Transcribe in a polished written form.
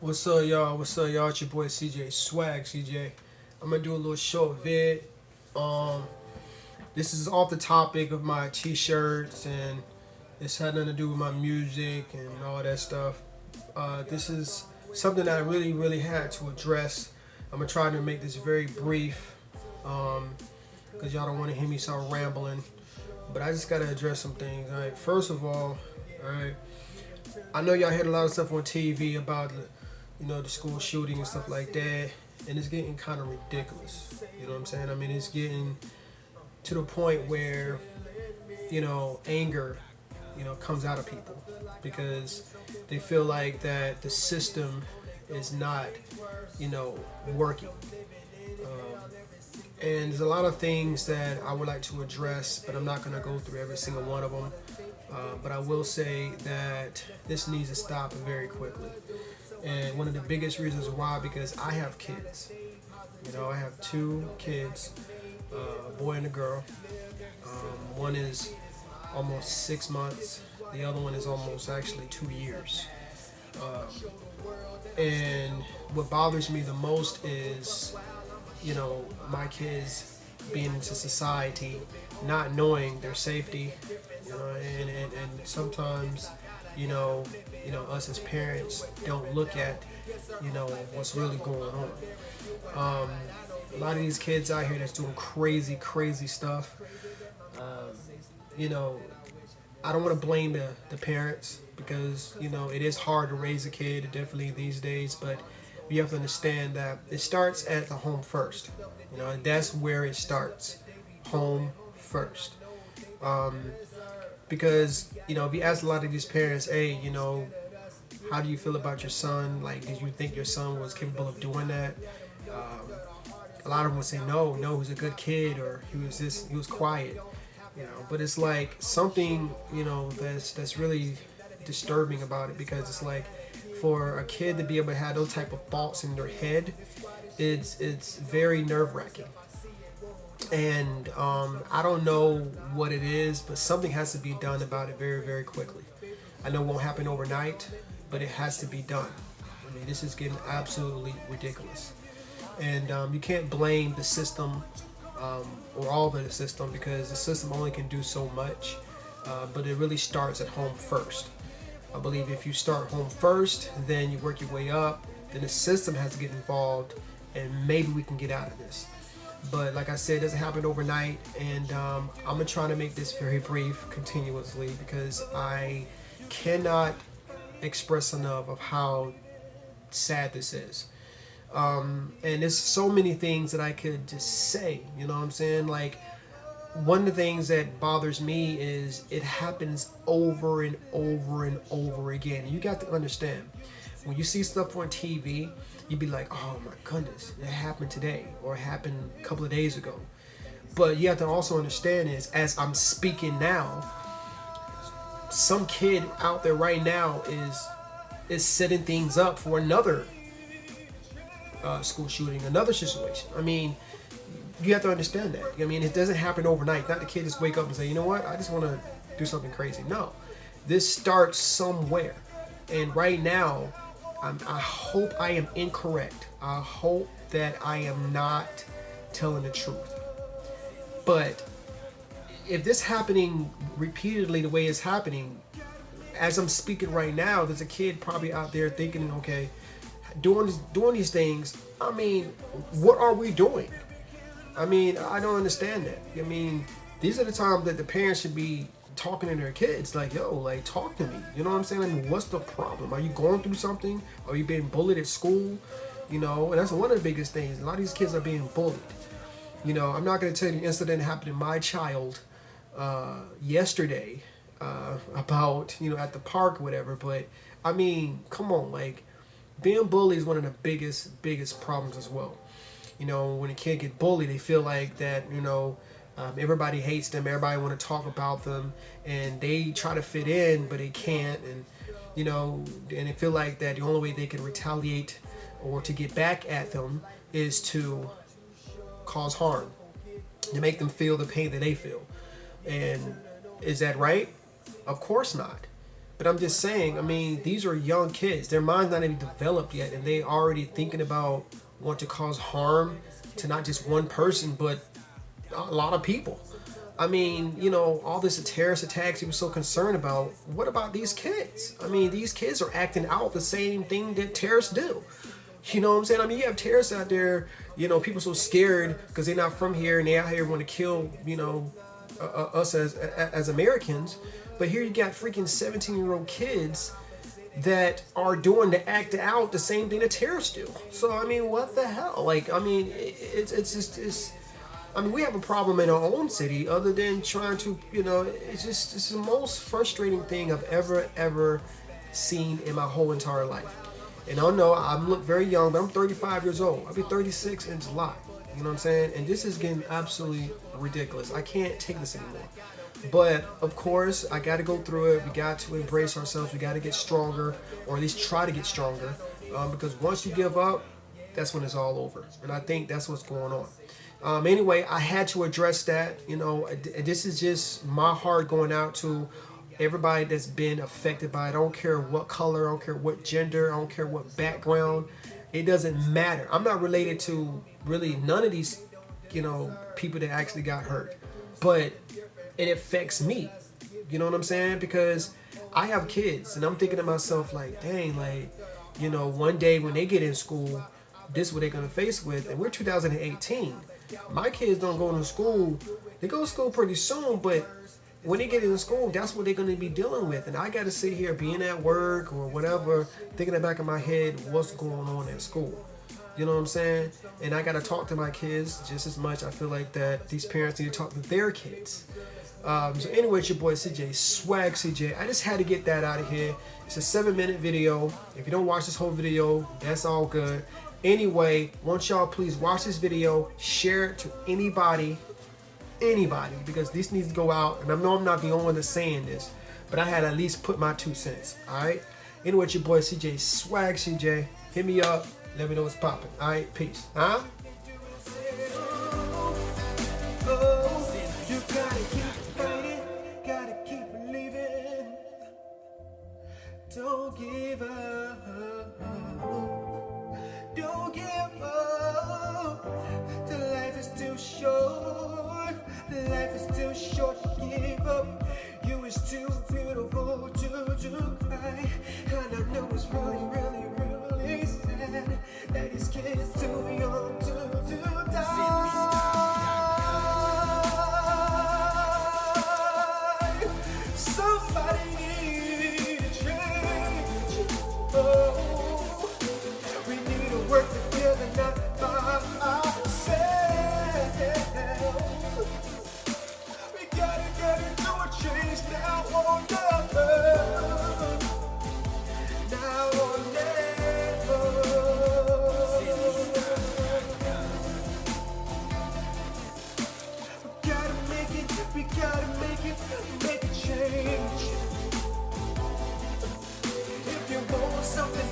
What's up, y'all? What's up, y'all? It's your boy CJ Swag CJ. I'm gonna do a little short vid. Um, this is off the topic of my T-shirts, and it's had nothing to do with my music and all that stuff. This is something that I really had to address. I'm gonna try to make this very brief, because y'all don't want to hear me start rambling. But I just gotta address some things. All right. First of all right. I know y'all heard a lot of stuff on TV about the school shooting and stuff like that, and it's getting kind of ridiculous. You know what I'm saying? I mean, it's getting to the point where anger, comes out of people because they feel like that the system is not, working. And there's a lot of things that I would like to address, but I'm not going to go through every single one of them. But I will say that this needs to stop very quickly. And one of the biggest reasons why, because I have kids. I have two kids, a boy and a girl. One is almost 6 months. The other one is almost actually 2 years. And what bothers me the most is, my kids being into society, not knowing their safety, and sometimes, us as parents don't look at, what's really going on. Um, a lot of these kids out here that's doing crazy stuff. Um, you know, I don't want to blame the parents because it is hard to raise a kid, definitely these days. But you have to understand that it starts at the home first. And that's where it starts, home first. Um, because if you ask a lot of these parents, hey, how do you feel about your son? Like, did you think your son was capable of doing that? Um, a lot of them would say no, he was a good kid, or he was quiet. But it's like something that's really disturbing about it, because it's like for a kid to be able to have those type of thoughts in their head, it's very nerve wracking. And I don't know what it is, but something has to be done about it very quickly. I know it won't happen overnight, but it has to be done. I mean, this is getting absolutely ridiculous. And you can't blame the system, or all of the system, because the system only can do so much. But it really starts at home first. I believe if you start home first, then you work your way up, then the system has to get involved, and maybe we can get out of this. But like I said, it doesn't happen overnight, and I'm gonna try to make this very brief continuously, because I cannot express enough of how sad this is. And there's so many things that I could just say, you know what I'm saying? Like, one of the things that bothers me is it happens over and over again. And you got to understand, when you see stuff on TV, you'd be like, oh my goodness, it happened today, or it happened a couple of days ago. But you have to also understand is, as I'm speaking now, some kid out there right now is setting things up for another school shooting, another situation. I mean, you have to understand that. I mean, it doesn't happen overnight. Not the kid just wake up and say, you know what, I just want to do something crazy. No, this starts somewhere. And right now, I hope I am incorrect. I hope that I am not telling the truth. But if this happening repeatedly the way it's happening, as I'm speaking right now, there's a kid probably out there thinking, okay, doing these things. I mean, what are we doing? I mean, I don't understand that. I mean, these are the times that the parents should be talking to their kids, like, yo, like, talk to me. You know what I'm saying? I mean, what's the problem? Are you going through something? Are you being bullied at school? And that's one of the biggest things. A lot of these kids are being bullied. I'm not going to tell you the incident that happened to my child yesterday, about, at the park or whatever. But, I mean, come on, like, being bullied is one of the biggest problems as well. When a kid get bullied, they feel like that, everybody hates them, everybody want to talk about them, and they try to fit in, but they can't, and they feel like that the only way they can retaliate or to get back at them is to cause harm, to make them feel the pain that they feel. And is that right? Of course not. But I'm just saying, I mean, these are young kids. Their mind's not even developed yet, and they already thinking about want to cause harm to not just one person, but a lot of people. I mean, you know, all this terrorist attacks he was so concerned about. What about these kids? I mean, these kids are acting out the same thing that terrorists do. You know what I'm saying? I mean, you have terrorists out there, you know, people so scared because they're not from here and they out here want to kill, you know, us as Americans. But here you got freaking 17-year-old kids that are doing the act out the same thing that terrorists do. So I mean, what the hell? Like, I mean, it's just. I mean, we have a problem in our own city other than trying to, you know, it's the most frustrating thing I've ever seen in my whole entire life. And I know I look very young, but I'm 35 years old. I'll be 36 in July. You know what I'm saying? And this is getting absolutely ridiculous. I can't take this anymore. But of course, I got to go through it. We got to embrace ourselves. We got to get stronger, or at least try to get stronger. Because once you give up, that's when it's all over. And I think that's what's going on. Anyway, I had to address that. You know, this is just my heart going out to everybody that's been affected by it. I don't care what color, I don't care what gender, I don't care what background. It doesn't matter. I'm not related to really none of these, you know, people that actually got hurt. But it affects me. You know what I'm saying? Because I have kids and I'm thinking to myself like, dang, like, you know, one day when they get in school, this is what they're going to face with. And we're 2018. My kids don't go to school. They go to school pretty soon, but when they get into school, that's what they're going to be dealing with. And I got to sit here being at work or whatever, thinking in the back of my head, what's going on at school? You know what I'm saying? And I got to talk to my kids just as much. I feel like that these parents need to talk to their kids. So anyway, it's your boy CJ, Swag CJ. I just had to get that out of here. It's a 7-minute video. If you don't watch this whole video, that's all good. Anyway, want y'all please watch this video, share it to anybody, because this needs to go out. And I know I'm not the only one that's saying this, but I had to at least put my 2 cents. All right. Anyway, it's your boy CJ, Swag CJ. Hit me up. Let me know what's popping. All right. Peace. Huh? Don't give up. Don't give up. The life is too short. Life is too short to give up. You is too beautiful to cry. And I know it's really sad that these kids too young to die. Somebody need a change. Oh, we need to work together, not by ourselves. We gotta do a change now or never. Now or never. We gotta make a change. If you want something